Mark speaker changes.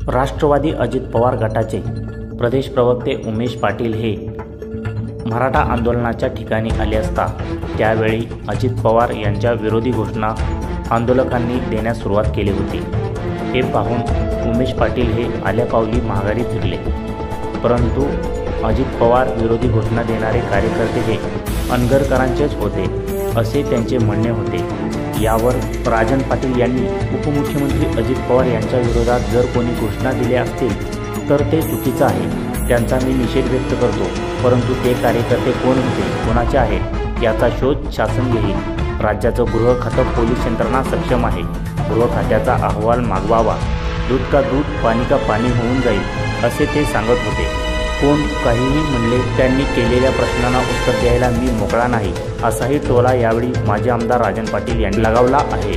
Speaker 1: राष्ट्रवादी अजित पवार गटाचे प्रदेश प्रवक्ते उमेश पाटील हे मराठा आंदोलनाच्या ठिकाणी आले असता त्यावेळी अजित पवार यांच्या विरोधी घोषणा आंदोलकांनी देण्यास सुरुवात केली होती। हे पाहून उमेश पाटील हे आल्यापावली माघारी फिरले, परंतु अजित पवार विरोधी घोषणा देणारे कार्यकर्ते हे अनगरकरांचेच होते असे त्यांचे म्हणणे होते। यावर राजन पाटील यांनी उपमुख्यमंत्री अजित पवार यांच्या विरोधात जर कोणी घोषणा दिल्या असतील तर ते चुकीचं आहे, त्यांचा मी निषेध व्यक्त करतो, परंतु ते कार्यकर्ते कोण होते, कोणाचे आहेत याचा शोध शासन घेईल। राज्याचं गृह खातं पोलीस यंत्रणा सक्षम आहे, गृह खात्याचा अहवाल मागवावा, दूध का दूध पाणी का पाणी होऊन जाईल असे ते सांगत होते। कोण काहीही म्हणले, त्यांनी केलेल्या प्रश्नांना उत्तर द्यायला मी मोकळा नाही असाही टोला यावेळी माजी आमदार राजन पाटील यांनी लगावला आहे।